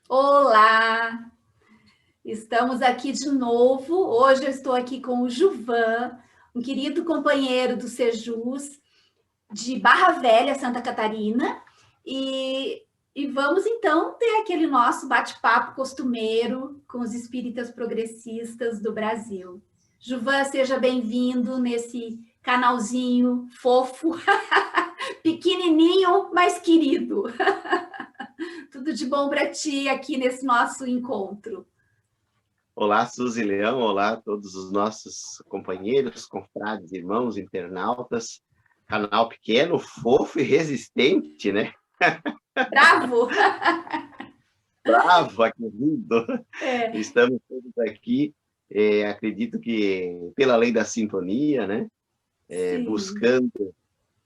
Olá! Estamos aqui de novo. Hoje eu estou aqui com o Juvan, um querido companheiro do Sejus, de Barra Velha, Santa Catarina, e vamos então ter aquele nosso bate-papo costumeiro com os espíritas progressistas do Brasil. Juvan, seja bem-vindo nesse canalzinho fofo, pequenininho, mas querido. Tudo de bom para ti aqui nesse nosso encontro. Olá, Suzy Leão, olá a todos os nossos companheiros, confrades, irmãos, internautas. Canal pequeno, fofo e resistente, né? Bravo! Bravo, querido! Estamos todos aqui, acredito que pela lei da sintonia, né? Buscando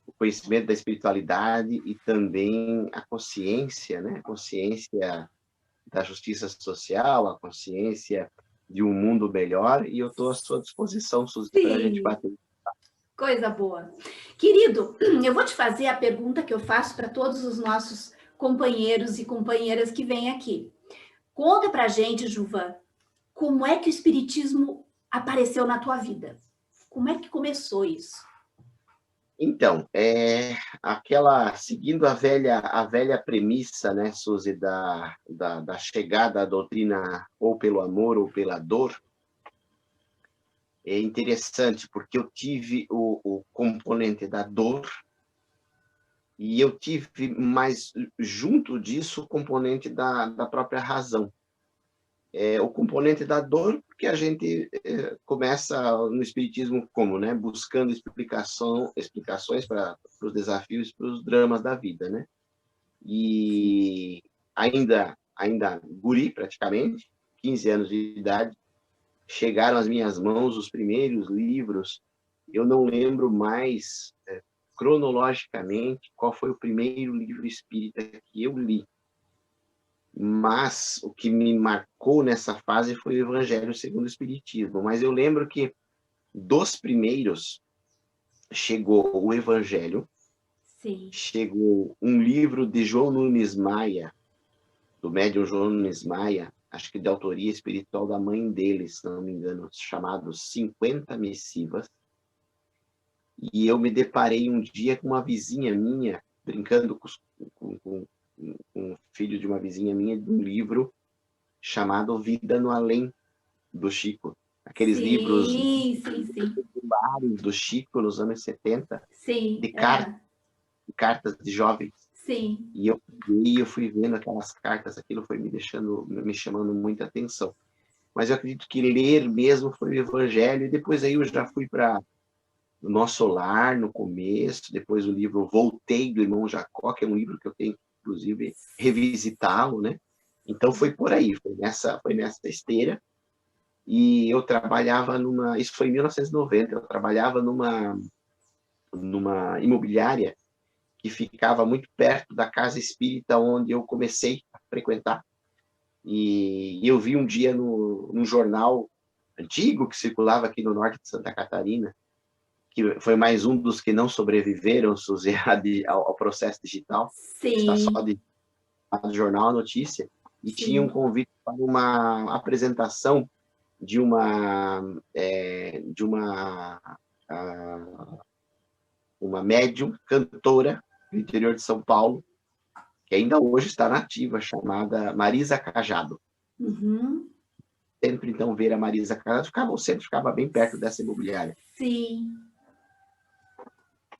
o conhecimento da espiritualidade e também a consciência, né? A consciência da justiça social, a consciência de um mundo melhor, e eu estou à sua disposição, Suzy, para a gente bater. Coisa boa. Querido, eu vou te fazer a pergunta que eu faço para todos os nossos companheiros e companheiras que vêm aqui. Conta pra gente, Juvan, como é que o espiritismo apareceu na tua vida? Como é que começou isso? Então, seguindo a velha premissa, né, Suzy, da chegada à doutrina ou pelo amor ou pela dor, é interessante, porque eu tive o componente da dor e eu tive mais junto disso o componente da própria razão. O componente da dor, porque a gente começa no espiritismo como, né, buscando explicações para os desafios, para os dramas da vida, né? E ainda guri praticamente, 15 anos de idade, chegaram às minhas mãos os primeiros livros. Eu não lembro mais cronologicamente qual foi o primeiro livro espírita que eu li, mas o que me marcou nessa fase foi o Evangelho segundo o Espiritismo. Mas eu lembro que dos primeiros chegou o Evangelho, Sim. chegou um livro de João Nunes Maia, do médium João Nunes Maia, acho que de autoria espiritual da mãe dele, se não me engano, chamado 50 Missivas. E eu me deparei um dia com uma vizinha minha, brincando com um filho de uma vizinha minha, de um livro chamado Vida no Além, do Chico. Aqueles livros Sim. do Chico nos anos 70, Sim, de cartas de jovens. sim. E eu fui vendo aquelas cartas, aquilo foi me chamando muita atenção. Mas eu acredito que ler mesmo foi o Evangelho, e depois aí eu já fui para o Nosso Lar, no começo, depois o livro Voltei, do Irmão Jacó, que é um livro que eu tenho que, inclusive, revisitá-lo, né? Então foi por aí, foi nessa esteira. E eu trabalhava isso foi em 1990, eu trabalhava numa imobiliária que ficava muito perto da casa espírita onde eu comecei a frequentar. E eu vi um dia num jornal antigo que circulava aqui no norte de Santa Catarina, que foi mais um dos que não sobreviveram, Suzy, ao processo digital, está só Sim, de jornal a notícia, e tinha um sim. convite para uma apresentação de uma médium cantora do interior de São Paulo, que ainda hoje está nativa, chamada Marisa Cajado. Uhum. Sempre, então, ver a Marisa Cajado, o centro ficava bem perto dessa imobiliária. Sim.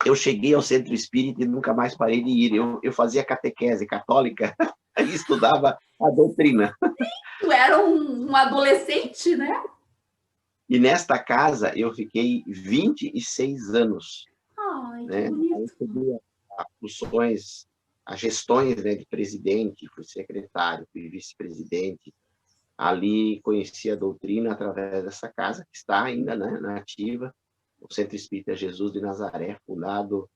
Eu cheguei ao centro espírita e nunca mais parei de ir. Eu fazia catequese católica e estudava a doutrina. Tu era um adolescente, né? E nesta casa eu fiquei 26 anos. Ai, que Né? Aí bonito. eu peguei funções, as gestões, né, de presidente, fui secretário, fui vice-presidente. Ali conheci a doutrina através dessa casa, que está ainda, né, na ativa, o Centro Espírita Jesus de Nazaré, fundado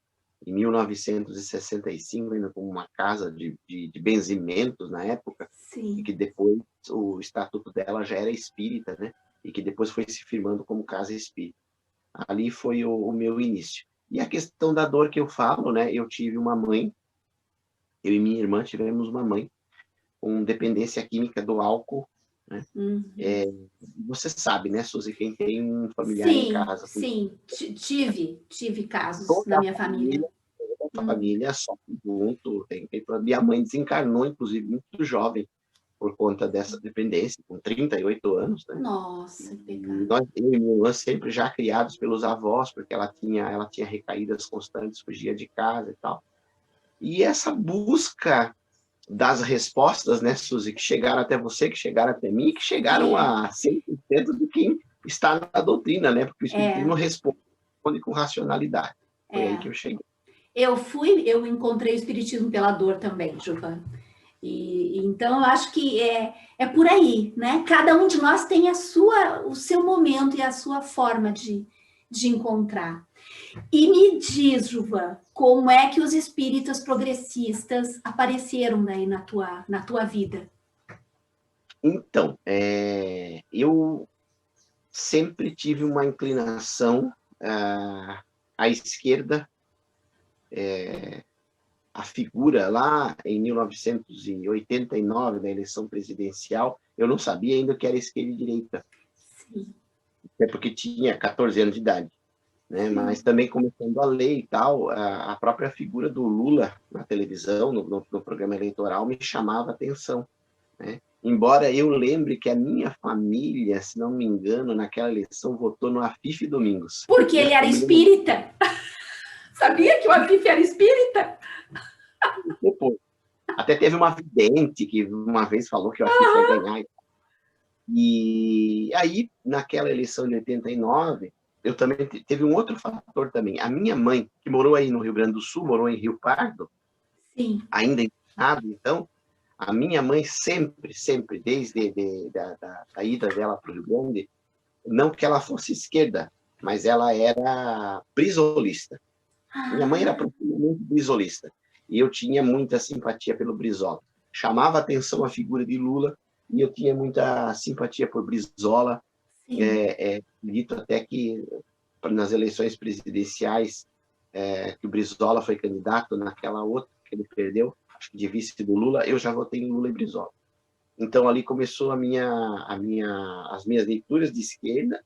em 1965, ainda como uma casa de benzimentos na época, e Sim. que depois o estatuto dela já era espírita, né? E que depois foi se firmando como casa espírita. Ali foi o meu início. E a questão da dor que eu falo, né? Eu tive uma mãe, eu e minha irmã tivemos uma mãe com dependência química do álcool, né? Você sabe, né, Suzy, quem tem um familiar em Sim, casa. sim, tive casos na Toda a minha família. família sofre junto. Minha mãe desencarnou, inclusive, muito jovem, por conta dessa dependência, com 38 anos, né? Nossa, que E pecado. eu e minha irmã sempre já criados pelos avós, porque ela tinha recaídas constantes, fugia de casa e tal. E essa busca das respostas, né, Suzy, que chegaram até você, que chegaram até mim, que chegaram a 100% de quem está na doutrina, né? Porque o Espiritismo responde com racionalidade. Foi aí que eu cheguei. Eu encontrei o Espiritismo pela dor também, Giovana. Então, eu acho que é por aí, né? Cada um de nós tem o seu momento e a sua forma de encontrar. E me diz, Juvan, como é que os espíritas progressistas apareceram daí na tua vida? Então, eu sempre tive uma inclinação à esquerda. A figura lá em 1989, na eleição presidencial, eu não sabia ainda o que era esquerda e direita. Sim. Até porque tinha 14 anos de idade. Né? Mas também começando a ler e tal, a própria figura do Lula na televisão, no programa eleitoral, me chamava a atenção. Né? Embora eu lembre que a minha família, se não me engano, naquela eleição votou no Afif Domingos. Porque ele era espírita. Sabia que o Afif era espírita? Depois. Até teve uma vidente que uma vez falou que o Afif ia ganhar. E aí, naquela eleição de 89, eu também teve um outro fator também. A minha mãe, que morou aí no Rio Grande do Sul, morou em Rio Pardo, sim, ainda internada, então, a minha mãe sempre, desde a ida dela para o Rio Grande, não que ela fosse esquerda, mas ela era brisolista. Minha mãe era profundamente brisolista. E eu tinha muita simpatia pelo Brizola. Chamava atenção a figura de Lula, e eu tinha muita simpatia por Brizola. Dito até que nas eleições presidenciais, que o Brizola foi candidato, naquela outra que ele perdeu, acho que de vice do Lula, eu já votei em Lula e Brizola. Então, ali começou as minhas leituras de esquerda.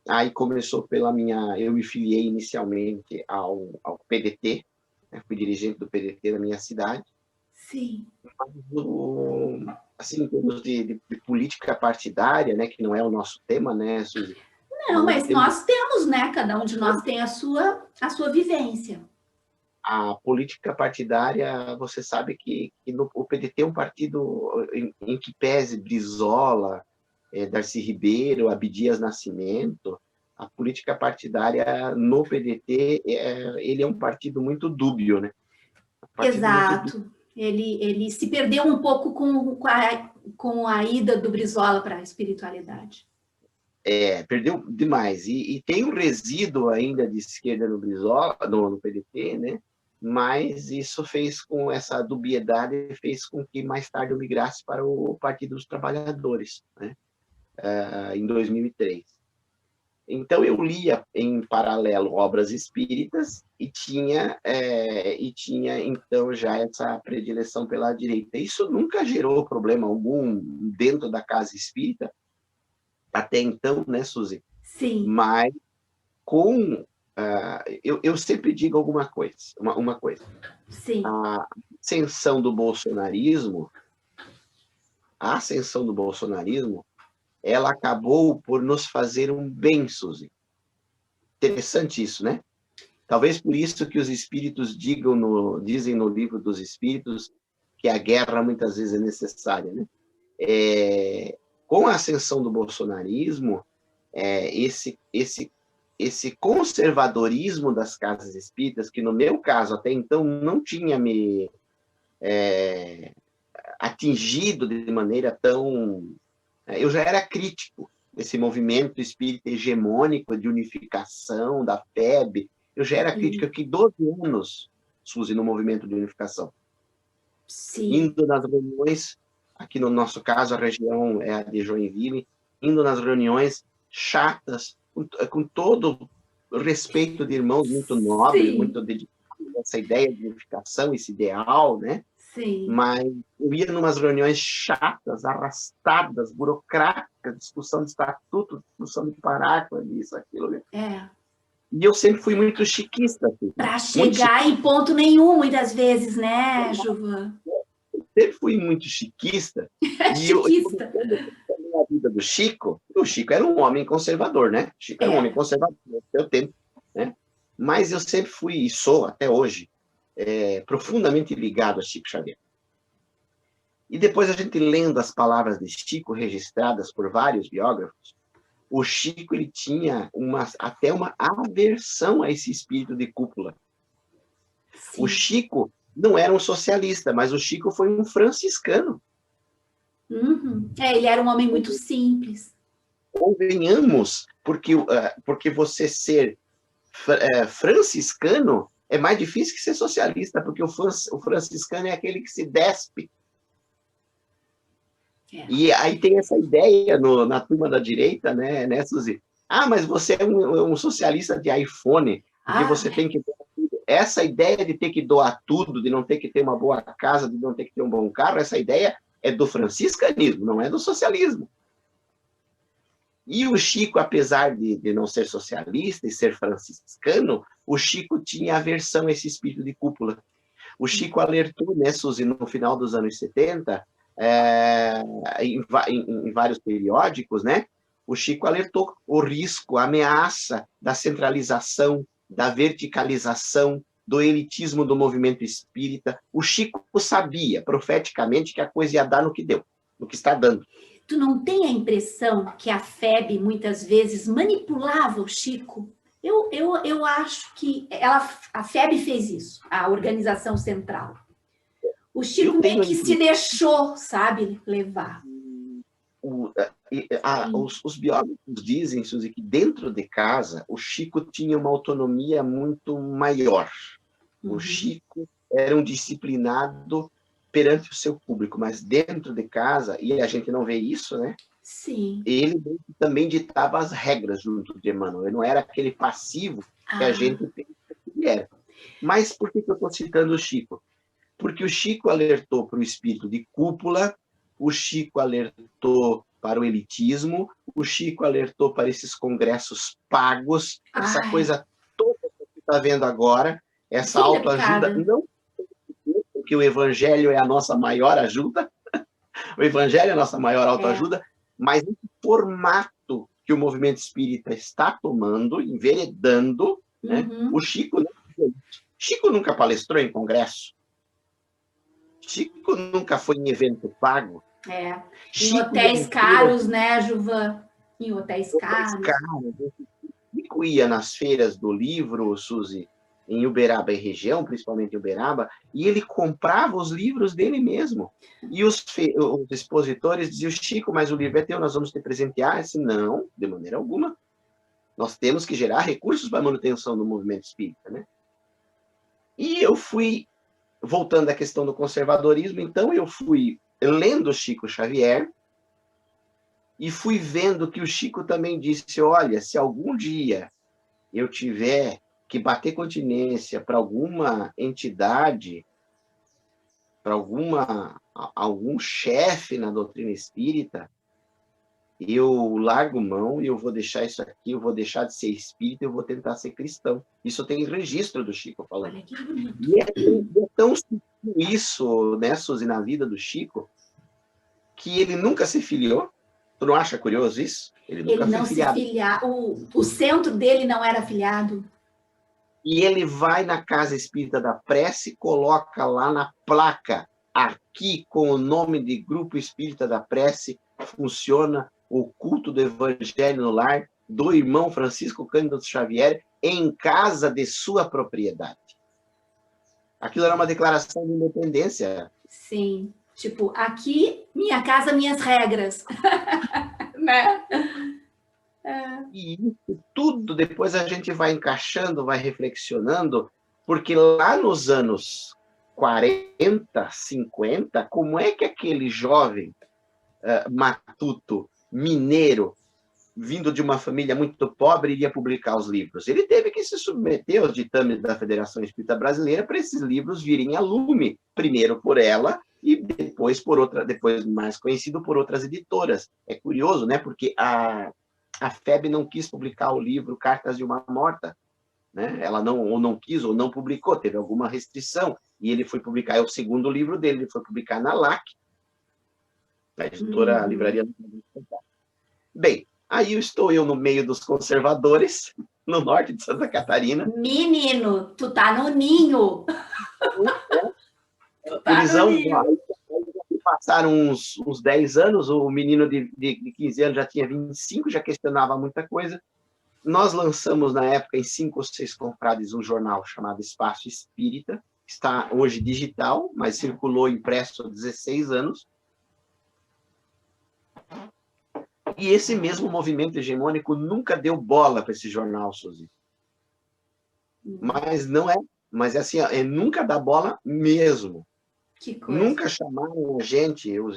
Aí começou eu me filiei inicialmente ao PDT, né? Fui dirigente do PDT da minha cidade. Sim. Assim, em termos de política partidária, né, que não é o nosso tema, né, Suzy? Não, mas nós temos, né? Cada um de nós tem a sua vivência. A política partidária, você sabe que o PDT é um partido em que pese Brizola, Darcy Ribeiro, Abdias Nascimento. A política partidária no PDT, ele é um partido muito dúbio, né? Exato. Muito... Ele se perdeu um pouco com a ida do Brizola para a espiritualidade. Perdeu demais. E tem um resíduo ainda de esquerda no Brizola, no PDT, né? Mas isso essa dubiedade fez com que mais tarde eu migrasse para o Partido dos Trabalhadores, né? Em 2003. Então, eu lia em paralelo obras espíritas e tinha, então, já essa predileção pela direita. Isso nunca gerou problema algum dentro da casa espírita, até então, né, Suzy? Sim. Mas eu sempre digo uma coisa. Sim. A ascensão do bolsonarismo, ela acabou por nos fazer um bem, Suzy. Interessante isso, né? Talvez por isso que os espíritos dizem no livro dos espíritos que a guerra muitas vezes é necessária, né? Com a ascensão do bolsonarismo, esse conservadorismo das casas espíritas, que no meu caso até então não tinha me atingido de maneira tão... Eu já era crítico desse movimento espírita hegemônico de unificação da FEB. Eu já era crítico. Eu fiquei 12 anos, Suzy, no movimento de unificação. Sim. Indo nas reuniões, aqui no nosso caso, a região é a de Joinville, indo nas reuniões chatas, com todo o respeito de irmãos muito nobres, muito dedicados a essa ideia de unificação, esse ideal, né? Sim. Mas eu ia numas reuniões chatas, arrastadas, burocráticas, discussão de estatuto, discussão de parágrafo, isso, aquilo. É. E eu sempre fui muito chiquista. Assim, Para muito chegar em ponto nenhum, muitas vezes, né, Juvan? sempre fui muito chiquista. E eu Chiquista. a vida do Chico, o Chico era um homem conservador, né? O Chico era um homem É. conservador no seu tempo, né? Mas eu sempre fui, e sou até hoje, profundamente ligado a Chico Xavier. E depois a gente lendo as palavras de Chico, registradas por vários biógrafos, o Chico ele tinha até uma aversão a esse espírito de cúpula. Sim. O Chico não era um socialista, mas o Chico foi um franciscano. Uhum. Ele era um homem muito simples. Convenhamos, porque você ser franciscano é mais difícil que ser socialista, porque o franciscano é aquele que se despe. É. E aí tem essa ideia na turma da direita, né, Suzy? Ah, mas você é um socialista de iPhone, porque você tem que doar tudo. Essa ideia de ter que doar tudo, de não ter que ter uma boa casa, de não ter que ter um bom carro, essa ideia é do franciscanismo, não é do socialismo. E o Chico, apesar de não ser socialista e ser franciscano, o Chico tinha aversão a esse espírito de cúpula. O Chico alertou, né, Suzy, no final dos anos 70, em vários periódicos, né? O Chico alertou o risco, a ameaça da centralização, da verticalização, do elitismo do movimento espírita. O Chico sabia, profeticamente, que a coisa ia dar no que deu, no que está dando. Tu não tem a impressão que a FEB muitas vezes manipulava o Chico? Eu acho que a FEB fez isso, a Organização Central. O Chico meio que se deixou, sabe, levar. Os biógrafos dizem, Suzy, que dentro de casa o Chico tinha uma autonomia muito maior. O Chico era um disciplinado perante o seu público, mas dentro de casa, e a gente não vê isso, né? Sim. Ele também ditava as regras junto de Emmanuel. Ele não era aquele passivo que a gente pensa que ele era. Mas por que eu estou citando o Chico? Porque o Chico alertou para o espírito de cúpula, o Chico alertou para o elitismo, o Chico alertou para esses congressos pagos, essa coisa toda que você está vendo agora, essa autoajuda, não porque o Evangelho é a nossa maior ajuda, o Evangelho é a nossa maior autoajuda, mas esse formato que o movimento espírita está tomando, enveredando, né? O Chico nunca palestrou em congresso. Chico nunca foi em evento pago. Em hotéis caros, né, Juvan? Em hotéis caros. Chico ia nas feiras do livro, Suzy, em Uberaba e região, principalmente em Uberaba, e ele comprava os livros dele mesmo. E os expositores diziam, Chico, mas o livro é teu, nós vamos te presentear. Eu disse, não, de maneira alguma. Nós temos que gerar recursos para a manutenção do movimento espírita, né? E eu fui, voltando à questão do conservadorismo, então eu fui lendo Chico Xavier e fui vendo que o Chico também disse, olha, se algum dia eu tiver que bater continência para alguma entidade, para algum chefe na doutrina espírita, eu largo mão e eu vou deixar isso aqui, eu vou deixar de ser espírita, eu vou tentar ser cristão. Isso tem registro do Chico falando. Olha que bonito. E é tão isso, né, Suzy, na vida do Chico, que ele nunca se filiou. Tu não acha curioso isso? Ele não se filiar. O centro dele não era afiliado. E ele vai na Casa Espírita da Prece, coloca lá na placa, aqui com o nome de Grupo Espírita da Prece, funciona o culto do Evangelho no lar do irmão Francisco Cândido Xavier em casa de sua propriedade. Aquilo era uma declaração de independência. Sim, tipo, aqui, minha casa, minhas regras. Né? E isso tudo, depois a gente vai encaixando, vai reflexionando, porque lá nos anos 40, 50, como é que aquele jovem matuto, mineiro, vindo de uma família muito pobre, iria publicar os livros. Ele teve que se submeter aos ditames da Federação Espírita Brasileira para esses livros virem a lume, primeiro por ela e depois por outra, depois mais conhecido por outras editoras. É curioso, né? Porque a FEB não quis publicar o livro Cartas de uma Morta, né? Ela não quis ou não publicou, teve alguma restrição, e ele foi publicar, é o segundo livro dele, ele foi publicar na LAC, a editora Livraria. Bem, aí estou eu no meio dos conservadores, no norte de Santa Catarina. Menino, tu tá no ninho. Tu tá no ninho. Passaram uns 10 anos, o menino de 15 anos já tinha 25, já questionava muita coisa. Nós lançamos, na época, em 5 ou 6 confrades, um jornal chamado Espaço Espírita, está hoje digital, mas circulou impresso há 16 anos. E esse mesmo movimento hegemônico nunca deu bola para esse jornal, Suzy. Mas é assim, nunca dá bola mesmo. Que coisa. Nunca chamaram a gente, os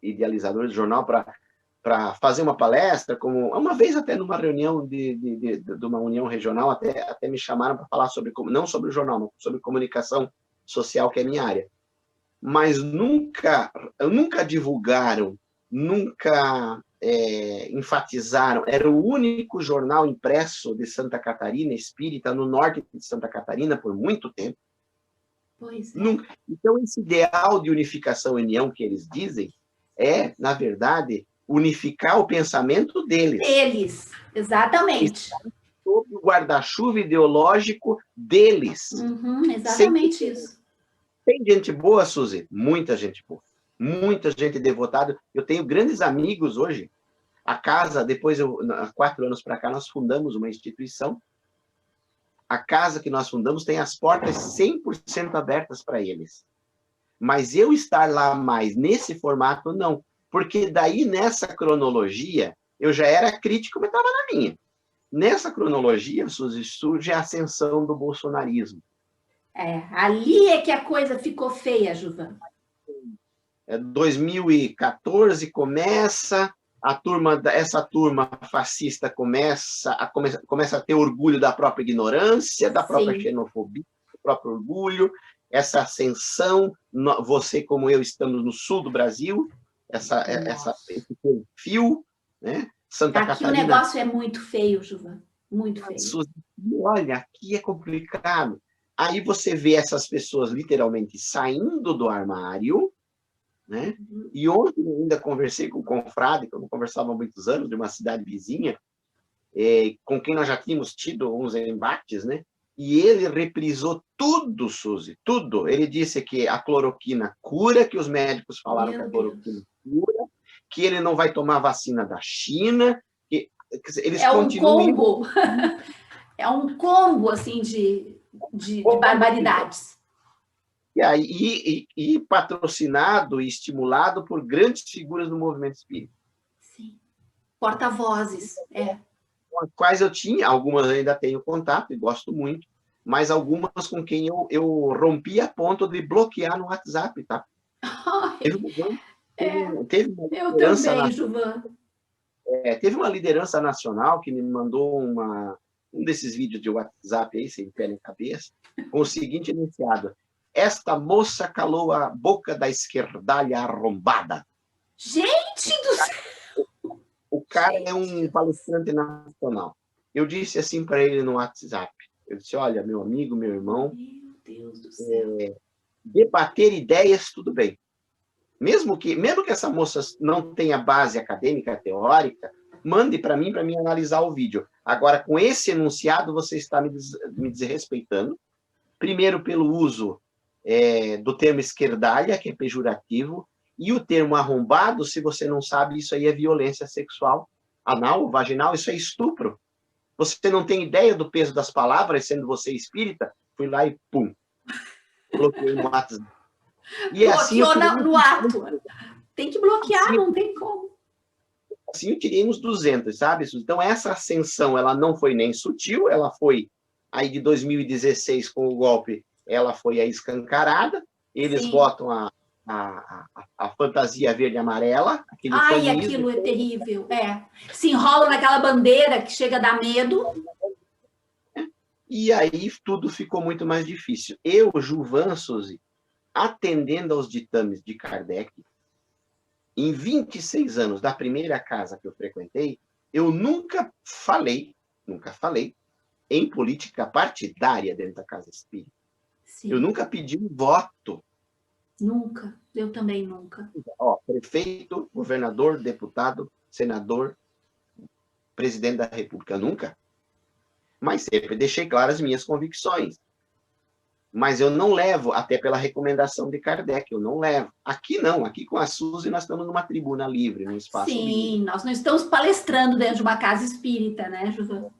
idealizadores do jornal, para fazer uma palestra, como uma vez até numa reunião de uma união regional, até me chamaram para falar sobre, não sobre o jornal, mas sobre comunicação social, que é a minha área. Mas nunca divulgaram, nunca enfatizaram. Era o único jornal impresso de Santa Catarina, espírita, no norte de Santa Catarina, por muito tempo. Pois é. Então, esse ideal de unificação e união que eles dizem é, na verdade, unificar o pensamento deles. Deles, exatamente. Sob o guarda-chuva ideológico deles. Exatamente isso. Tem gente boa, Suzy? Muita gente boa. Muita gente devotada. Eu tenho grandes amigos hoje. A casa, depois, há 4 anos para cá, nós fundamos uma instituição. A casa que nós fundamos tem as portas 100% abertas para eles. Mas eu estar lá mais nesse formato, não. Porque daí, nessa cronologia, eu já era crítico, mas estava na minha. Nessa cronologia, Suzy, surge a ascensão do bolsonarismo. Ali é que a coisa ficou feia, Juvan. 2014 começa, essa turma fascista começa a ter orgulho da própria ignorância, da própria xenofobia, do próprio orgulho, essa ascensão, você como eu estamos no sul do Brasil, esse perfil, né? Santa Catarina. Aqui o negócio é muito feio, Juvan, muito feio. Olha, aqui é complicado. Aí você vê essas pessoas literalmente saindo do armário, né? E ontem eu ainda conversei com o confrade, que eu não conversava há muitos anos, de uma cidade vizinha, com quem nós já tínhamos tido uns embates, né? E ele reprisou tudo, Suzy, tudo. Ele disse que a cloroquina cura, que os médicos falaram que a cloroquina cura, que ele não vai tomar vacina da China, que eles continuam... um combo. É um combo, assim, de barbaridades. E patrocinado e estimulado por grandes figuras do movimento espírita. Sim. Porta-vozes, Com as quais eu tinha, algumas ainda tenho contato e gosto muito, mas algumas com quem eu rompi a ponto de bloquear no WhatsApp, tá? Teve uma eu também, Juvan. Teve uma liderança nacional que me mandou um desses vídeos de WhatsApp aí, sem pé nem cabeça, com o seguinte enunciado: esta moça calou a boca da esquerdalha arrombada. Gente do céu! O cara é um palestrante nacional. Eu disse assim para ele no WhatsApp. Eu disse, olha, meu amigo, meu irmão, meu Deus do céu. Debater ideias, tudo bem. Mesmo que essa moça não tenha base acadêmica, teórica, mande para mim analisar o vídeo. Agora, com esse enunciado, você está me desrespeitando. Primeiro, pelo uso do termo esquerdalha, que é pejorativo, e o termo arrombado, se você não sabe, isso aí é violência sexual, anal, vaginal, isso é estupro. Você não tem ideia do peso das palavras, sendo você espírita, fui lá e pum, bloqueei no WhatsApp. E bloqueou assim, no ato. Tem que bloquear, assim, não tem como. Assim eu tirei uns 200, sabe? Então essa ascensão, ela não foi nem sutil, ela foi aí de 2016 com o golpe, ela foi aí escancarada, eles botam a a fantasia verde e amarela, aquele Ai, panismo, aquilo é terrível. Se enrola naquela bandeira que chega a dar medo. e aí tudo ficou muito mais difícil. Eu, Juvan, Suzy, atendendo aos ditames de Kardec, em 26 anos da primeira casa que eu frequentei, eu nunca falei em política partidária dentro da casa espírita. Sim. Eu nunca pedi um voto. Nunca, eu também nunca. Prefeito, governador, deputado, senador, presidente da República, nunca. Mas sempre deixei claras as minhas convicções. Mas eu não levo, até pela recomendação de Kardec, eu não levo. Aqui não, aqui com a Suzy nós estamos numa tribuna livre, num espaço livre. Sim, nós não estamos palestrando dentro de uma casa espírita, né, Juvan?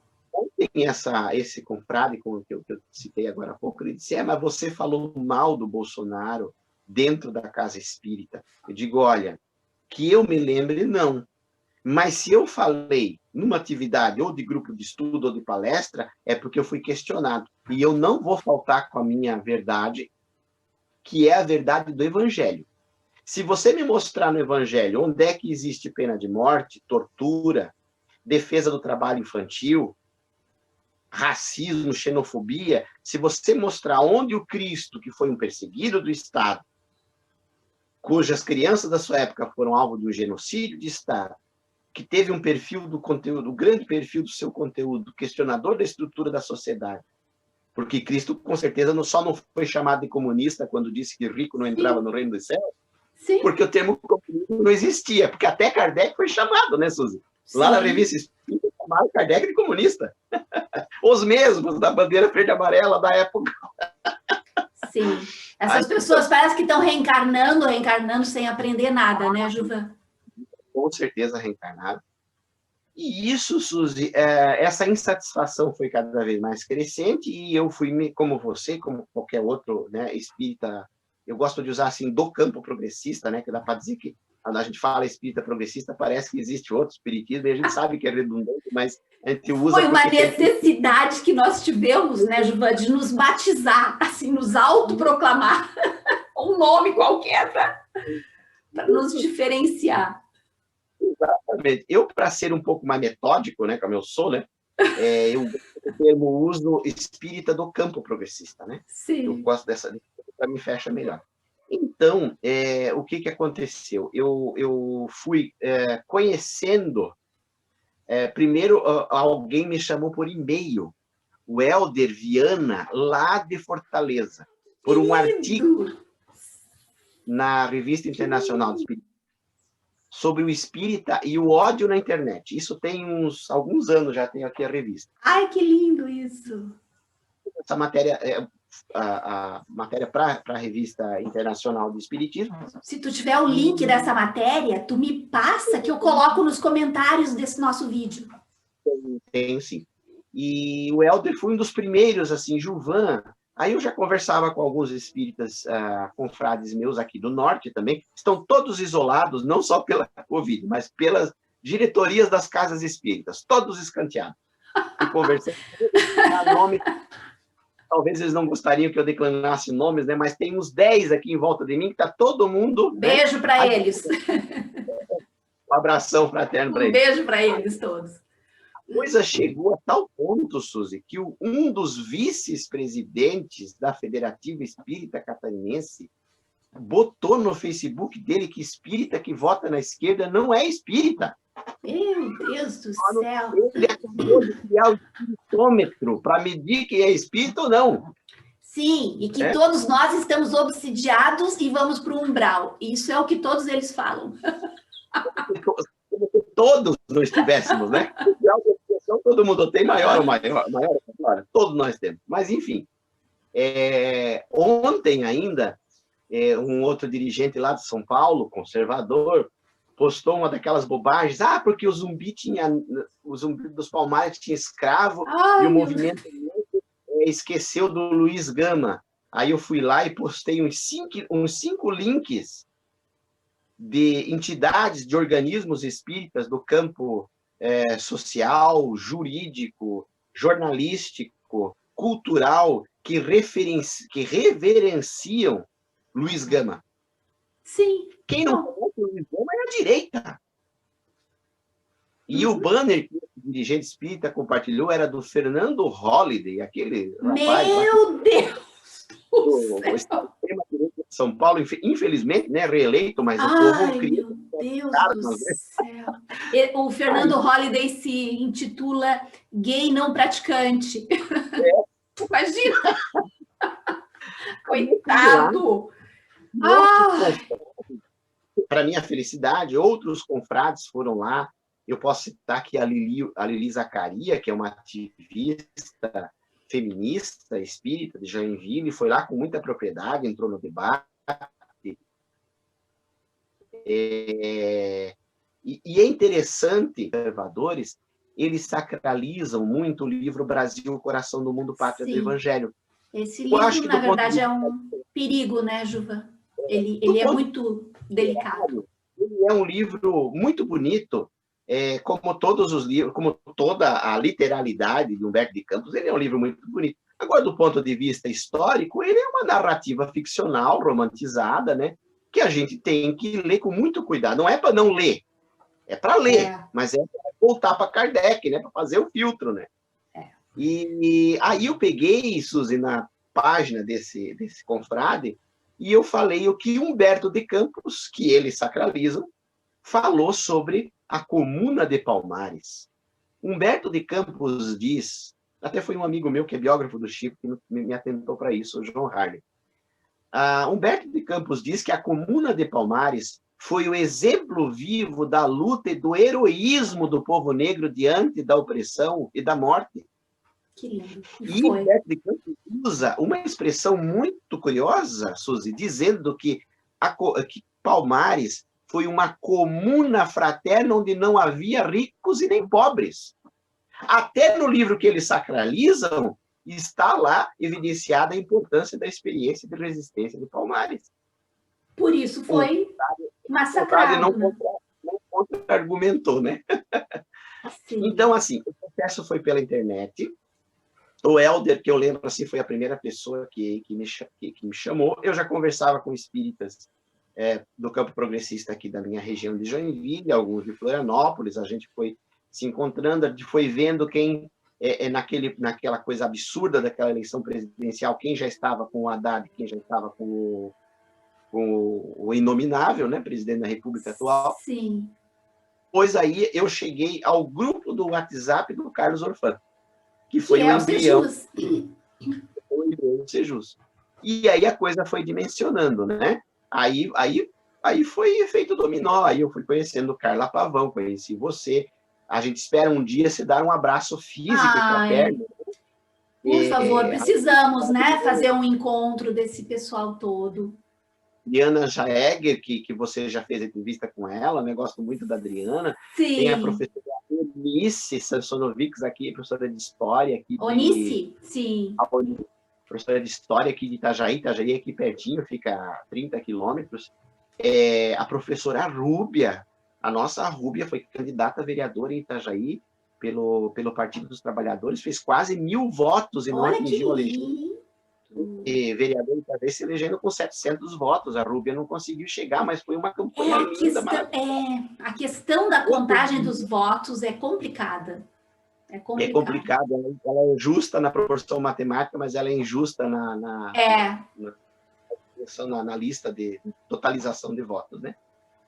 Tem esse confrade que eu citei agora há pouco, ele disse, mas você falou mal do Bolsonaro dentro da casa espírita. Eu digo, olha, que eu me lembre, não. Mas se eu falei numa atividade ou de grupo de estudo ou de palestra, é porque eu fui questionado. E eu não vou faltar com a minha verdade, que é a verdade do Evangelho. Se você me mostrar no Evangelho onde é que existe pena de morte, tortura, defesa do trabalho infantil, racismo, xenofobia, se você mostrar onde o Cristo, que foi um perseguido do Estado, cujas crianças da sua época foram alvo de um genocídio de Estado, que teve um perfil do conteúdo, um grande perfil do seu conteúdo, questionador da estrutura da sociedade, porque Cristo, com certeza, só não foi chamado de comunista quando disse que rico não entrava no reino dos céus, Sim. Porque o termo comunismo não existia, porque até Kardec foi chamado, né, Suzy? Lá Sim. na revista Espírita, chamaram Kardec de comunista. Os mesmos da bandeira verde e amarela da época. Sim. Essas pessoas parecem que estão reencarnando sem aprender nada, né, Juvan? Com certeza reencarnaram. E isso, Suzy, essa insatisfação foi cada vez mais crescente e eu fui, como você, como qualquer outro, né, espírita, eu gosto de usar assim, do campo progressista, né, que dá para dizer que quando a gente fala espírita progressista, parece que existe outro espiritismo e a gente sabe que é redundante, mas a gente usa... Foi uma necessidade que nós tivemos, né, Juvan, de nos batizar, assim, nos autoproclamar um nome qualquer para nos diferenciar. Exatamente. Eu, para ser um pouco mais metódico, né, como eu sou, né, eu uso espírita do campo progressista, né? Sim. Eu gosto dessa, para mim fecha melhor. Então, o que aconteceu? Eu fui conhecendo, primeiro alguém me chamou por e-mail, o Helder Viana, lá de Fortaleza, por um artigo na Revista Internacional de Espiritismo, sobre o espírita e o ódio na internet. Isso tem alguns anos, já tenho aqui a revista. Ai, que lindo isso! Essa matéria, a matéria para a Revista Internacional de Espiritismo. Se tu tiver o link dessa matéria, tu me passa que eu coloco nos comentários desse nosso vídeo. Tenho, sim. E o Helder foi um dos primeiros, assim, Juvan. Aí eu já conversava com alguns espíritas, confrades meus aqui do norte também, estão todos isolados, não só pela Covid, mas pelas diretorias das casas espíritas, todos escanteados. E conversando com nome, talvez eles não gostariam que eu declarasse nomes, né? Mas tem uns 10 aqui em volta de mim, que está todo mundo... Beijo, né, para eles. Um abração fraterno para eles. Um beijo para eles todos. A coisa chegou a tal ponto, Suzy, que um dos vice-presidentes da Federativa Espírita Catarinense botou no Facebook dele que espírita que vota na esquerda não é espírita. Meu Deus do céu! Ele acabou de criar o espiritômetro para medir quem é espírita ou não. Sim, e que todos nós estamos obsidiados e vamos para o umbral. Isso é o que todos eles falam. Como se todos não estivéssemos, né? Todo mundo tem, maior ou maior, todos nós temos. Mas, enfim, ontem ainda, um outro dirigente lá de São Paulo, conservador, postou uma daquelas bobagens, porque o Zumbi dos Palmares tinha escravo, e o movimento esqueceu do Luiz Gama. Aí eu fui lá e postei uns cinco links de entidades, de organismos espíritas do campo social, jurídico, jornalístico, cultural, que reverenciam Luiz Gama. Sim. Quem não conhece o Luiz Gama é a direita. E o banner que o dirigente espírita compartilhou era do Fernando Holliday, aquele rapaz lá Meu Deus do do céu! extrema-direita de São Paulo, infelizmente, né, reeleito, mas o povo Ai, cria meu Deus do armas, né? céu. O Fernando Holliday se intitula gay não praticante. Imagina, coitado. Para minha felicidade, outros confrades foram lá. Eu posso citar aqui a Lili Zacaria, que é uma ativista feminista, espírita de Joinville, foi lá com muita propriedade, entrou no debate. E é interessante, observadores, eles sacralizam muito o livro Brasil, o Coração do Mundo, Pátria do Evangelho. Esse livro, na verdade, é um perigo, né, Juva? Ele é muito delicado. Ele é um livro muito bonito, como todos os livros, como toda a literalidade de Humberto de Campos, ele é um livro muito bonito. Agora, do ponto de vista histórico, ele é uma narrativa ficcional, romantizada, né? Que a gente tem que ler com muito cuidado. Não é para não ler, é para ler, mas é para voltar para Kardec, né? Para fazer o filtro, né? E aí eu peguei, Suzy, na página desse confrade, e eu falei o que Humberto de Campos, que eles sacralizam, falou sobre a Comuna de Palmares. Humberto de Campos diz, até foi um amigo meu que é biógrafo do Chico, que me atentou para isso, o João Harley. Humberto de Campos diz que a Comuna de Palmares foi o exemplo vivo da luta e do heroísmo do povo negro diante da opressão e da morte. Que lindo. E Humberto de Campos usa uma expressão muito curiosa, Suzy, dizendo que Palmares foi uma comuna fraterna onde não havia ricos e nem pobres. Até no livro que eles sacralizam, está lá evidenciada a importância da experiência de resistência de Palmares. Por isso foi massacrado. Não contra-argumentou, né? Sim. Então, assim, o processo foi pela internet. O Helder, que eu lembro, assim, foi a primeira pessoa que me chamou. Eu já conversava com espíritas do campo progressista aqui da minha região de Joinville, alguns de Florianópolis. A gente foi se encontrando, a gente foi vendo quem, naquela coisa absurda daquela eleição presidencial, quem já estava com o Haddad, quem já estava com o inominável, né, presidente da República atual. Sim. Pois aí eu cheguei ao grupo do WhatsApp do Carlos Orfan, que foi o embrião do Sejus. E aí a coisa foi dimensionando, né? Aí foi efeito dominó, aí eu fui conhecendo Carla Pavão, conheci você. A gente espera um dia se dar um abraço físico e fraterno. Por favor, precisamos, né, fazer um encontro desse pessoal todo. Adriana Jaeger, que você já fez entrevista com ela, né? Gosto muito da Adriana. Sim. Tem a professora Onice Sansonovics aqui, professora de História. Aqui Onice? Sim. A professora de História aqui de Itajaí aqui pertinho, fica a 30 quilômetros. A professora Rúbia, a nossa Rúbia foi candidata a vereadora em Itajaí pelo Partido dos Trabalhadores, fez quase 1.000 votos e não atingiu a legenda. E vereador de Itajaí se elegendo com 700 votos. A Rúbia não conseguiu chegar, mas foi uma campanha linda. A questão da contagem dos votos é complicada. É complicada. Ela é justa na proporção matemática, mas ela é injusta na lista de totalização de votos, né?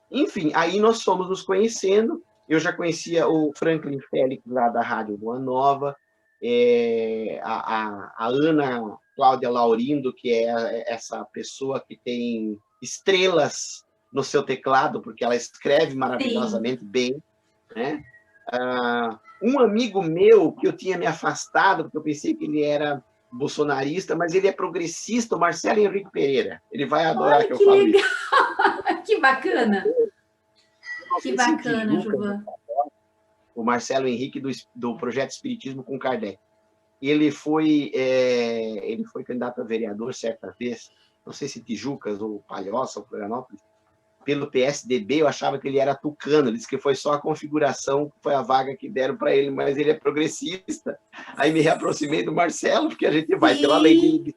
Enfim, aí nós fomos nos conhecendo. Eu já conhecia o Franklin Félix lá da Rádio Boa Nova, a Ana Cláudia Laurindo, que é essa pessoa que tem estrelas no seu teclado, porque ela escreve maravilhosamente bem, né? Um amigo meu, que eu tinha me afastado, porque eu pensei que ele era bolsonarista, mas ele é progressista, o Marcelo Henrique Pereira. Ele vai adorar que eu fale isso. Que bacana! Que bacana, Juvan. O Marcelo Henrique do Projeto Espiritismo com Kardec. Ele foi candidato a vereador certa vez, não sei se Tijucas ou Palhoça ou Florianópolis, pelo PSDB. Eu achava que ele era tucano, ele disse que foi só a configuração, foi a vaga que deram para ele, mas ele é progressista. Aí me reaproximei do Marcelo, porque a gente vai pela lei de...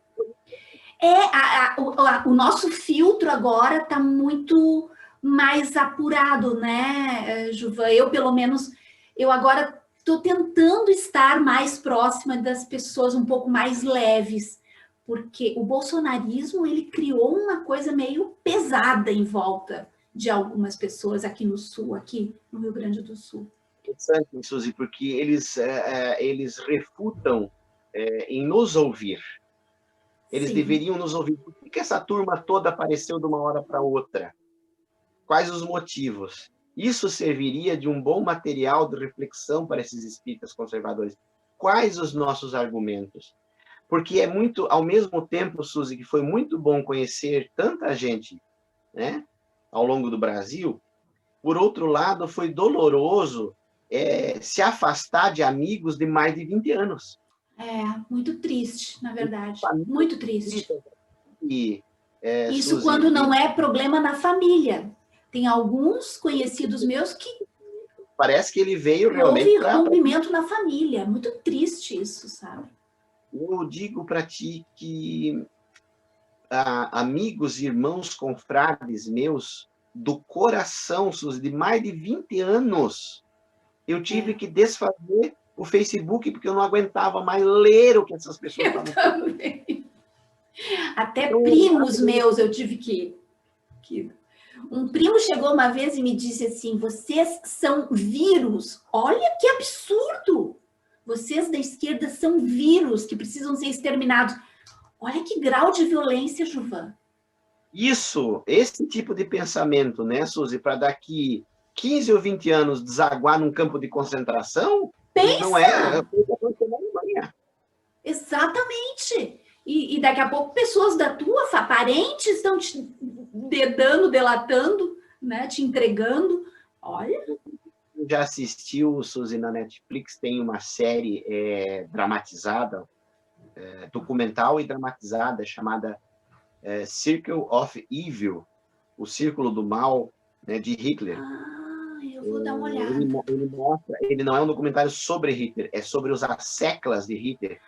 O nosso filtro agora está muito mais apurado, né, Juvan? Eu, pelo menos, eu agora estou tentando estar mais próxima das pessoas, um pouco mais leves, porque o bolsonarismo, ele criou uma coisa meio pesada em volta de algumas pessoas aqui no Sul, aqui no Rio Grande do Sul. Interessante, Suzy, porque eles refutam em nos ouvir. Eles Sim. deveriam nos ouvir. Por que essa turma toda apareceu de uma hora para outra? Quais os motivos? Isso serviria de um bom material de reflexão para esses espíritas conservadores. Quais os nossos argumentos? Porque é muito, ao mesmo tempo, Suzy, que foi muito bom conhecer tanta gente, né, ao longo do Brasil, por outro lado, foi doloroso se afastar de amigos de mais de 20 anos. Muito triste, na verdade. Muito triste. Isso Suzy, quando não é problema na família. Tem alguns conhecidos meus que parece que ele veio realmente houve rompimento na família. Muito triste isso, sabe? Eu digo para ti que amigos, irmãos, confrades meus, do coração, Suzy, de mais de 20 anos, eu tive que desfazer o Facebook, porque eu não aguentava mais ler o que essas pessoas estavam falando. Também. Até primos meus eu tive que... Um primo chegou uma vez e me disse assim, vocês são vírus. Olha que absurdo! Vocês da esquerda são vírus que precisam ser exterminados. Olha que grau de violência, Juvan. Esse tipo de pensamento, né, Suzy, para daqui 15 ou 20 anos desaguar num campo de concentração, pensa! Não é coisa que aconteceu na Alemanha. Exatamente. E daqui a pouco pessoas da tua parentes estão te dedando, delatando, né, te entregando. Olha. Já assistiu, Suzy, na Netflix, tem uma série dramatizada, documental e dramatizada, chamada Circle of Evil, o Círculo do Mal, né, de Hitler. Eu vou dar uma olhada. Ele não é um documentário sobre Hitler, é sobre os asseclas de Hitler.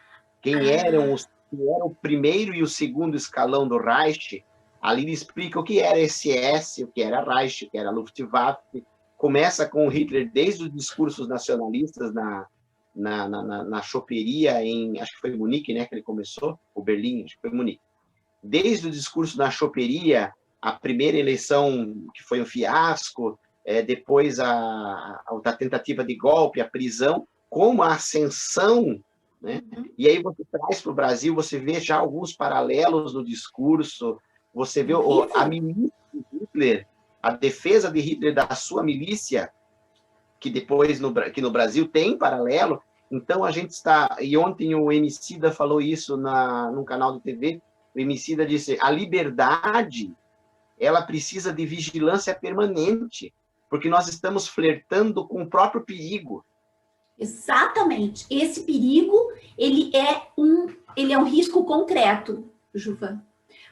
Quem era o primeiro e o segundo escalão do Reich. Ali ele explica o que era SS, o que era Reich, o que era Luftwaffe. Começa com o Hitler desde os discursos nacionalistas na choperia acho que foi Munique, né, que ele começou, ou Berlim, acho que foi Munique. Desde o discurso na choperia, a primeira eleição que foi um fiasco, depois a tentativa de golpe, a prisão, como a ascensão, né? E aí você traz para o Brasil, você vê já alguns paralelos no discurso, você vê a milícia de Hitler, a defesa de Hitler da sua milícia, que depois que no Brasil tem paralelo. Então a gente está, e ontem o Emicida falou isso num canal de TV, o Emicida disse, a liberdade, ela precisa de vigilância permanente, porque nós estamos flertando com o próprio perigo. Exatamente. Esse perigo, ele é um risco concreto, Juvan.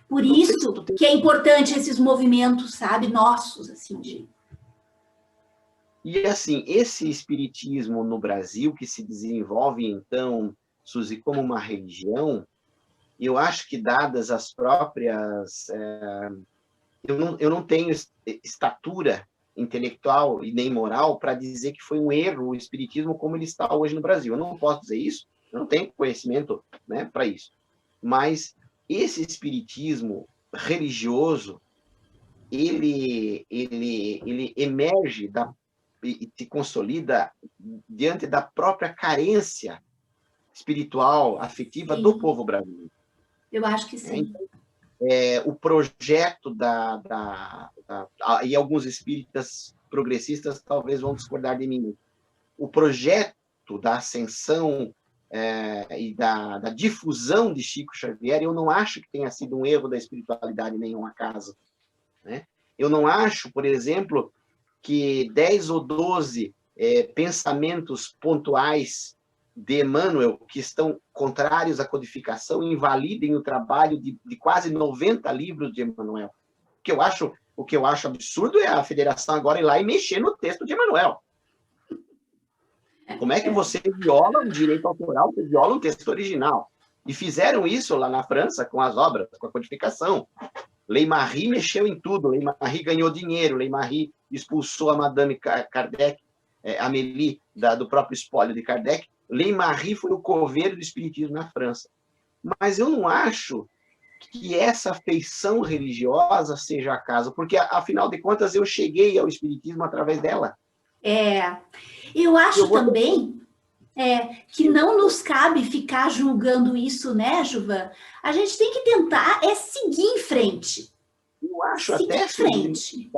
Por isso que é importante esses movimentos, sabe, nossos, assim, de... E, assim, esse espiritismo no Brasil, que se desenvolve, então, Suzy, como uma religião, eu acho que, dadas as próprias... eu não tenho estatura intelectual e nem moral para dizer que foi um erro o espiritismo como ele está hoje no Brasil. Eu não posso dizer isso, eu não tenho conhecimento, né, para isso. Mas esse espiritismo religioso, ele emerge e se consolida diante da própria carência espiritual, afetiva do povo brasileiro. Eu acho que sim. O projeto e alguns espíritas progressistas talvez vão discordar de mim. O projeto da ascensão e da difusão de Chico Xavier, eu não acho que tenha sido um erro da espiritualidade em nenhum acaso, né? Eu não acho, por exemplo, que 10 ou 12 pensamentos pontuais de Emmanuel, que estão contrários à codificação, invalidem o trabalho de quase 90 livros de Emmanuel. O que eu acho absurdo é a federação agora ir lá e mexer no texto de Emmanuel. Como é que você viola o direito autoral, você viola o texto original? E fizeram isso lá na França com as obras, com a codificação. Ley-Marie mexeu em tudo. Ley-Marie ganhou dinheiro. Ley-Marie expulsou a Madame Kardec, Amélie, do próprio espólio de Kardec. Ley-Marie foi o coveiro do espiritismo na França. Mas eu não acho que essa feição religiosa seja acaso, porque, afinal de contas, eu cheguei ao espiritismo através dela. Eu acho também que não nos cabe ficar julgando isso, né, Juvan? A gente tem que tentar seguir em frente. Eu acho seguir até em frente.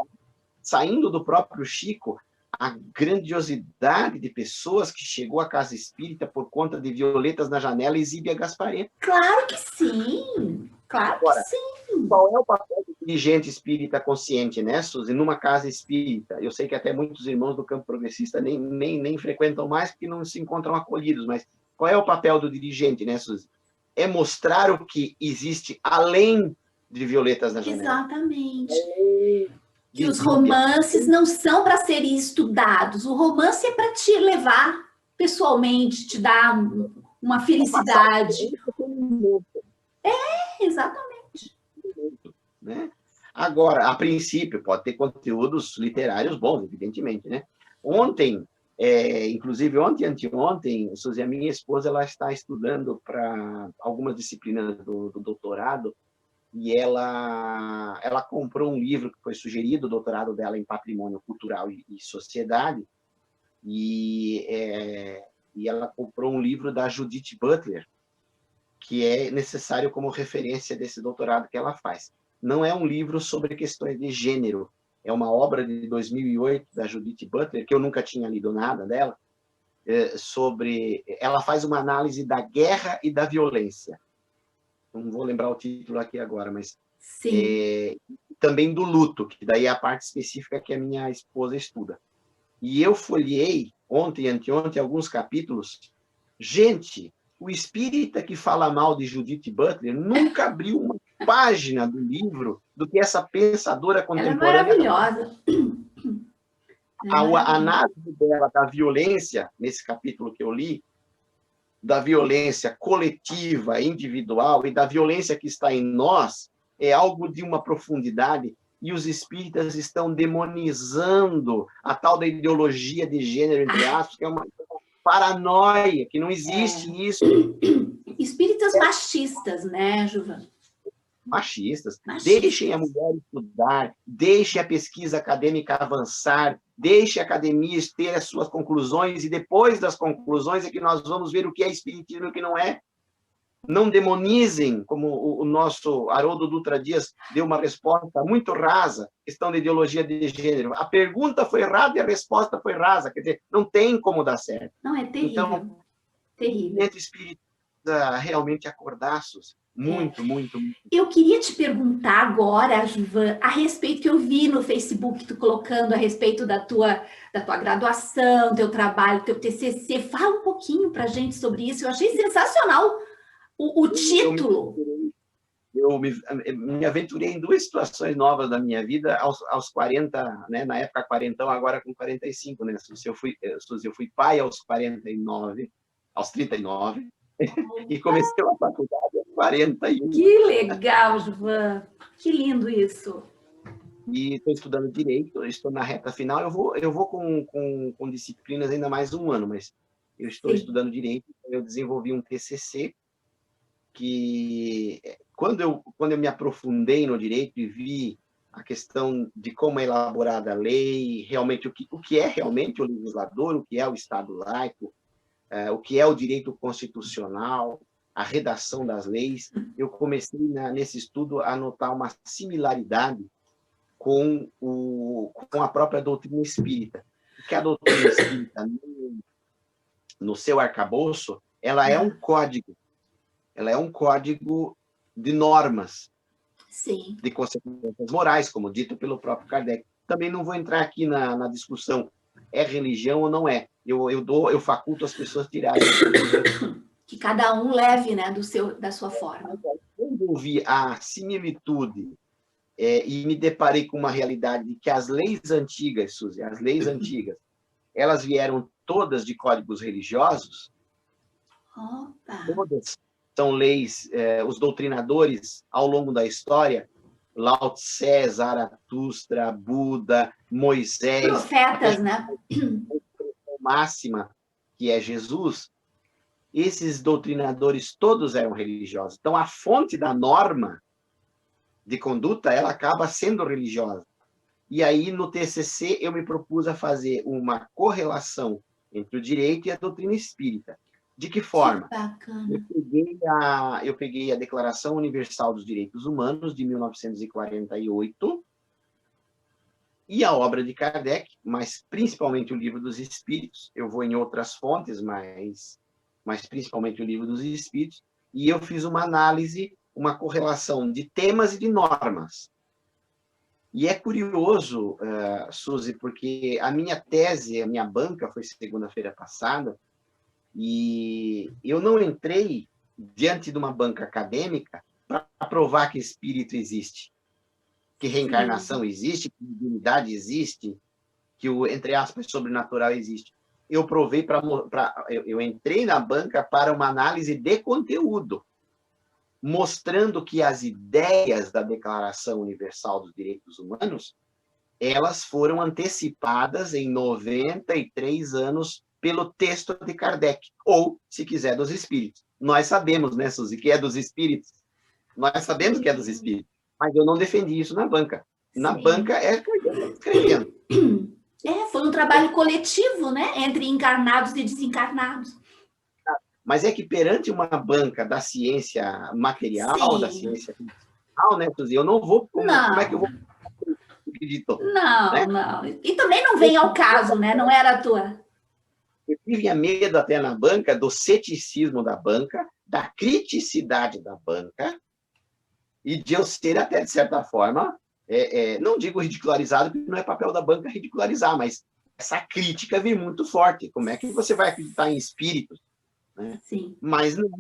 Saindo do próprio Chico, a grandiosidade de pessoas que chegou à casa espírita por conta de Violetas na Janela e Zíbia Gasparetto. Claro que sim, claro que sim. Qual é o papel do dirigente espírita consciente, né, Suzy, numa casa espírita? Eu sei que até muitos irmãos do campo progressista nem frequentam mais porque não se encontram acolhidos, mas qual é o papel do dirigente, né, Suzy? É mostrar o que existe além de Violetas na Janela. Exatamente. Que os romances não são para serem estudados. O romance é para te levar pessoalmente, te dar uma felicidade. Exatamente. Né? Agora, a princípio, pode ter conteúdos literários bons, evidentemente, né? Ontem, inclusive ontem e anteontem, Suzy, a minha esposa, ela está estudando para algumas disciplinas do doutorado, e ela comprou um livro que foi sugerido, o doutorado dela em Patrimônio Cultural e Sociedade, e ela comprou um livro da Judith Butler, que é necessário como referência desse doutorado que ela faz. Não é um livro sobre questões de gênero, é uma obra de 2008 da Judith Butler, que eu nunca tinha lido nada dela, ela faz uma análise da guerra e da violência. Não vou lembrar o título aqui agora, mas também do luto, que daí é a parte específica que a minha esposa estuda. E eu folheei ontem e anteontem alguns capítulos. Gente, o espírita que fala mal de Judith Butler nunca abriu uma página do livro do que essa pensadora contemporânea... Ela é maravilhosa. A análise dela da violência, nesse capítulo que eu li, da violência coletiva, individual e da violência que está em nós, é algo de uma profundidade, e os espíritas estão demonizando a tal da ideologia de gênero, entre aspas, que é uma paranoia, que não existe isso. Espíritas machistas, né, Juvan? Machistas. Deixem a mulher estudar, deixem a pesquisa acadêmica avançar, deixe a academia ter as suas conclusões, e depois das conclusões é que nós vamos ver o que é espiritismo e o que não é. Não demonizem, como o nosso Haroldo Dutra Dias deu uma resposta muito rasa, questão de ideologia de gênero. A pergunta foi errada e a resposta foi rasa, quer dizer, não tem como dar certo. Não, é terrível. Então, terrível. Entre espírita realmente acordaços. Muito. Eu queria te perguntar agora, Juvan, a respeito que eu vi no Facebook tu colocando a respeito da tua graduação, teu trabalho, teu TCC. Fala um pouquinho para a gente sobre isso. Eu achei sensacional o título. Eu me aventurei em duas situações novas da minha vida aos 40, né? Na época 40, agora com 45, né? Eu fui pai aos 49, aos 39, e comecei a faculdade aos 41. Que legal, Juvan! Que lindo isso! E estou estudando Direito, estou na reta final, eu vou com disciplinas ainda mais um ano, mas eu estou estudando Direito, eu desenvolvi um TCC que, quando eu me aprofundei no direito e vi a questão de como é elaborada a lei, realmente o que é realmente o legislador, o que é o Estado laico, o que é o direito constitucional, a redação das leis, eu comecei nesse estudo a notar uma similaridade com a própria doutrina espírita. Porque a doutrina espírita, no seu arcabouço, ela é um código. Ela é um código de normas, de consequências morais, como dito pelo próprio Kardec. Também não vou entrar aqui na discussão, é religião ou não é. Eu faculto as pessoas tirarem. Que cada um leve, né, da sua forma. Quando eu vi a similitude e me deparei com uma realidade de que as leis antigas, Suzy, as leis antigas, elas vieram todas de códigos religiosos, todas são leis, os doutrinadores ao longo da história, Lao Tse, Zaratustra, Buda, Moisés, Profetas, né? Máxima, que é Jesus, esses doutrinadores todos eram religiosos. Então, a fonte da norma de conduta, ela acaba sendo religiosa. E aí, no TCC, eu me propus a fazer uma correlação entre o direito e a doutrina espírita. De que forma? Que bacana. Eu peguei a Declaração Universal dos Direitos Humanos, de 1948, e a obra de Kardec, mas principalmente o Livro dos Espíritos. Eu vou em outras fontes, mas principalmente o Livro dos Espíritos, e eu fiz uma análise, uma correlação de temas e de normas. E é curioso, Suzy, porque a minha tese, a minha banca foi segunda-feira passada, e eu não entrei diante de uma banca acadêmica para provar que espírito existe, que reencarnação existe, que divinidade existe, que o, entre aspas, sobrenatural existe. Eu provei eu entrei na banca para uma análise de conteúdo, mostrando que as ideias da Declaração Universal dos Direitos Humanos, elas foram antecipadas em 93 anos pelo texto de Kardec, ou, se quiser, dos espíritos. Nós sabemos, né, Suzy, que é dos espíritos. Nós sabemos que é dos espíritos, mas eu não defendi isso na banca. Na banca é Kardec escrevendo. Foi um trabalho coletivo, né, entre encarnados e desencarnados. Mas é que perante uma banca da ciência material, da ciência funcional, né, Suzy, eu não vou... Como é que eu vou... Não, né? Não. E também não vem ao caso, né? Não era a tua... Eu tive medo até na banca do ceticismo da banca, da criticidade da banca, e de eu ser até, de certa forma, não digo ridicularizado, porque não é papel da banca ridicularizar, mas essa crítica vem muito forte. Como é que você vai acreditar em espíritos? Né? Sim. Mas não,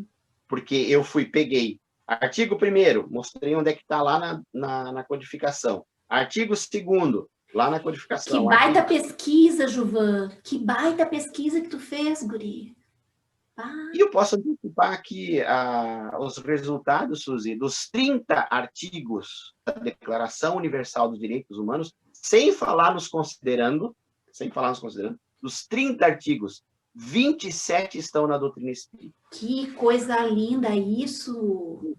porque eu peguei artigo 1º, mostrei onde é que está lá na codificação. Artigo 2º, lá na codificação. Que baita pesquisa, Juvan. Que baita pesquisa que tu fez, guri. E eu posso antecipar aqui os resultados, Suzy, dos 30 artigos da Declaração Universal dos Direitos Humanos, sem falar nos considerando, dos 30 artigos, 27 estão na doutrina espírita. Que coisa linda isso!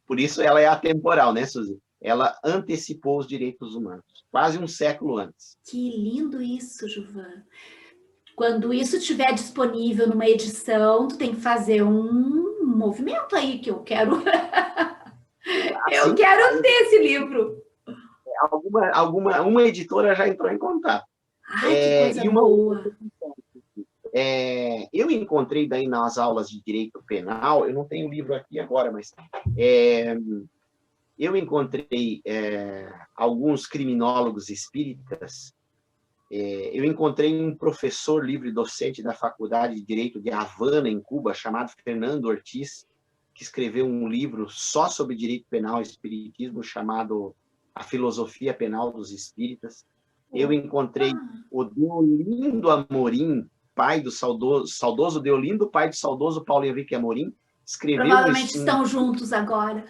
Por isso ela é atemporal, né, Suzy? Ela antecipou os direitos humanos, quase um século antes. Que lindo isso, Juvan. Quando isso estiver disponível numa edição, tu tem que fazer um movimento aí, que eu quero... eu quero ter esse livro. Uma editora já entrou em contato. Ai, que coisa boa. Eu encontrei daí nas aulas de direito penal, eu não tenho o livro aqui agora, mas eu encontrei alguns criminólogos espíritas. Eu encontrei um professor livre-docente da Faculdade de Direito de Havana, em Cuba, chamado Fernando Ortiz, que escreveu um livro só sobre direito penal e espiritismo, chamado A Filosofia Penal dos Espíritas. Eu encontrei o Deolindo Amorim, pai do saudoso Deolindo, pai do saudoso Paulo Henrique Amorim, escreveu... Provavelmente estão juntos agora.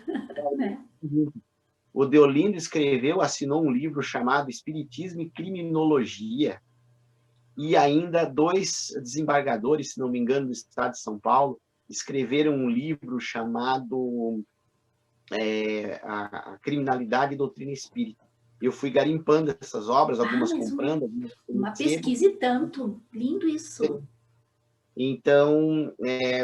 Né? O Deolindo assinou um livro chamado Espiritismo e Criminologia, e ainda 2 desembargadores, se não me engano, do estado de São Paulo, escreveram um livro chamado A Criminalidade e Doutrina Espírita. Eu fui garimpando essas obras, algumas comprando, algumas... Uma pesquisa e tanto. Lindo isso. Então,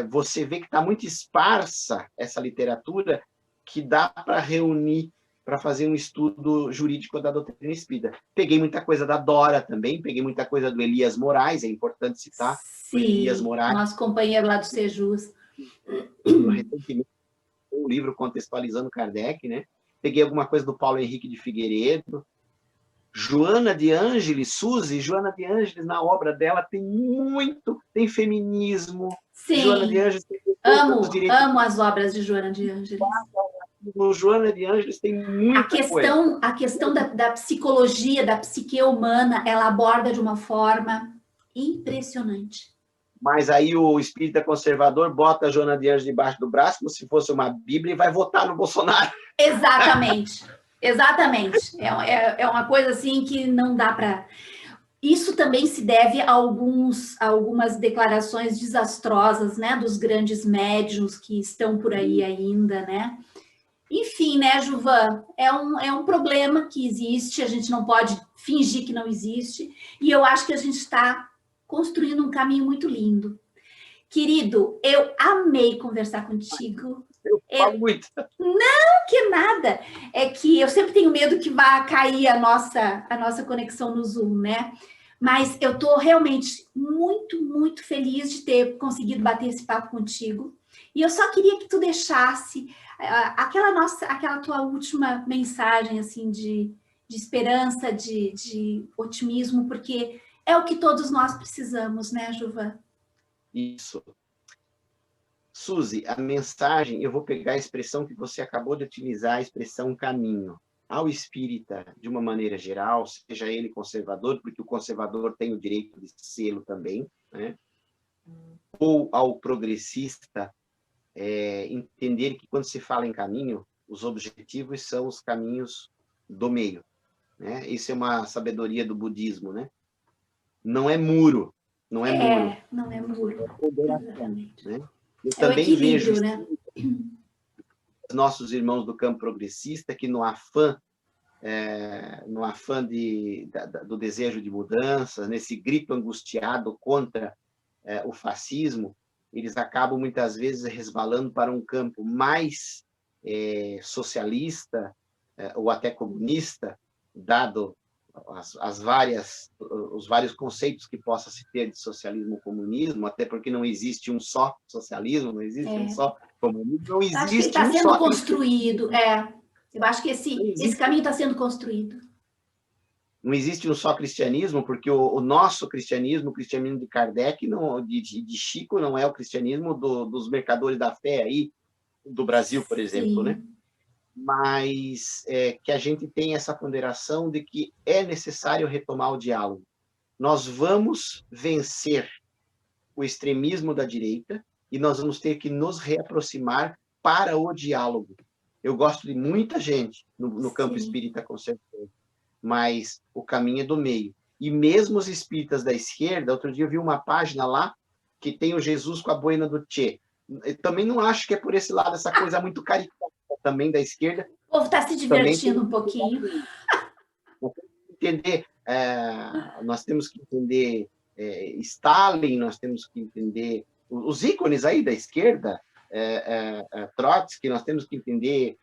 você vê que está muito esparsa essa literatura que dá para reunir, para fazer um estudo jurídico da doutrina espírita. Peguei muita coisa da Dora também, peguei muita coisa do Elias Moraes, é importante citar. Sim, Elias Moraes, nosso companheiro lá do Sejus. Recentemente, um livro contextualizando Kardec, né? Peguei alguma coisa do Paulo Henrique de Figueiredo. Joana de Ângeles, Suzy, Joana de Ângeles, na obra dela, tem feminismo. Sim, Joana de Ângeles tem amo as obras de Joana de Ângeles. Joana de Ângeles tem muita coisa. A questão da psicologia, da psique humana, ela aborda de uma forma impressionante. Mas aí o espírita conservador bota a Joana de Anjos debaixo do braço, como se fosse uma Bíblia, e vai votar no Bolsonaro. Exatamente, exatamente. É uma coisa assim que não dá para... Isso também se deve a algumas declarações desastrosas, né, dos grandes médiuns que estão por aí ainda, né? Enfim, né, Juvan, é um problema que existe, a gente não pode fingir que não existe, e eu acho que a gente está construindo um caminho muito lindo. Querido, eu amei conversar contigo. Eu falo muito. Não, que nada. É que eu sempre tenho medo que vá cair a nossa conexão no Zoom, né? Mas eu estou realmente muito, muito feliz de ter conseguido bater esse papo contigo. E eu só queria que tu deixasse aquela tua última mensagem, assim, de esperança, de otimismo, porque é o que todos nós precisamos, né, Juvan? Isso. Suzy, a mensagem, eu vou pegar a expressão que você acabou de utilizar, a expressão caminho. Ao espírita, de uma maneira geral, seja ele conservador, porque o conservador tem o direito de sê-lo também, né? Ou ao progressista, entender que quando se fala em caminho, os objetivos são os caminhos do meio, né? Isso é uma sabedoria do budismo, né? Não é muro, não é muro. Não é muro. Exatamente. Né? Eu é o também vejo, né? Nossos irmãos do campo progressista que no afã do desejo de mudança, nesse grito angustiado contra o fascismo, eles acabam muitas vezes resvalando para um campo mais socialista ou até comunista, dado os vários conceitos que possa se ter de socialismo ou comunismo, até porque não existe um só socialismo, não existe um só comunismo, não existe acho que está sendo construído, eu acho que esse caminho está sendo construído. Não existe um só cristianismo, porque o nosso cristianismo, o cristianismo de Kardec, de Chico, não é o cristianismo dos mercadores da fé aí, do Brasil, por exemplo, né? Mas que a gente tem essa ponderação de que é necessário retomar o diálogo. Nós vamos vencer o extremismo da direita e nós vamos ter que nos reaproximar para o diálogo. Eu gosto de muita gente no campo espírita conservador, mas o caminho é do meio. E mesmo os espíritas da esquerda, outro dia eu vi uma página lá que tem o Jesus com a boina do Che. Eu também não acho que é por esse lado, essa coisa muito caricata também da esquerda. O povo está se divertindo um pouquinho. Nós temos que entender Stalin, nós temos que entender os ícones aí da esquerda, Trotsky, nós temos que entender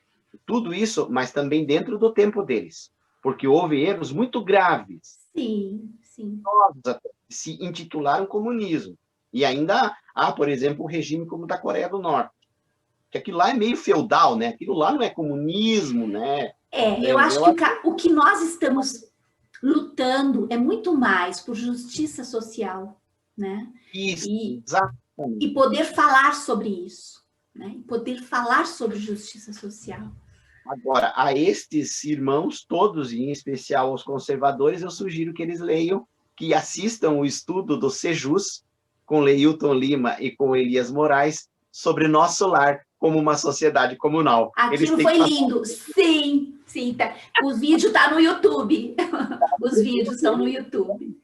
tudo isso, mas também dentro do tempo deles, porque houve erros muito graves. Sim. Se intitularam comunismo. E ainda há, por exemplo, o regime como o da Coreia do Norte, que aquilo lá é meio feudal, né? Aquilo lá não é comunismo, né? Eu acho que o que nós estamos lutando é muito mais por justiça social, né? Isso, exatamente. E poder falar sobre isso, né? E poder falar sobre justiça social. Agora, a estes irmãos, todos, em especial aos conservadores, eu sugiro que eles leiam, que assistam o estudo do Sejus, com Leilton Lima e com Elias Moraes, sobre nosso lar como uma sociedade comunal. Aquilo foi lindo. Sim. Tá. O vídeo está no YouTube. Os vídeos estão no YouTube.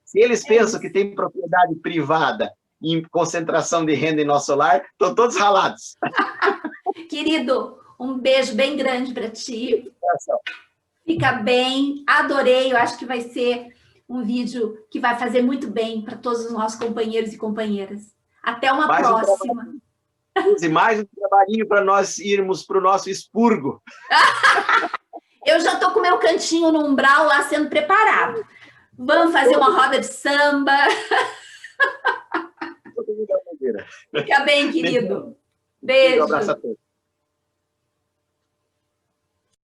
Se eles pensam que tem propriedade privada em concentração de renda em nosso lar, estão todos ralados. Querido, um beijo bem grande para ti. Fica bem. Adorei. Eu acho que vai ser um vídeo que vai fazer muito bem para todos os nossos companheiros e companheiras. Até uma próxima. E mais um trabalhinho para nós irmos para o nosso expurgo. Eu já estou com o meu cantinho no umbral lá sendo preparado. Vamos fazer uma roda de samba. Fica bem, querido. Beijo. Um abraço a todos.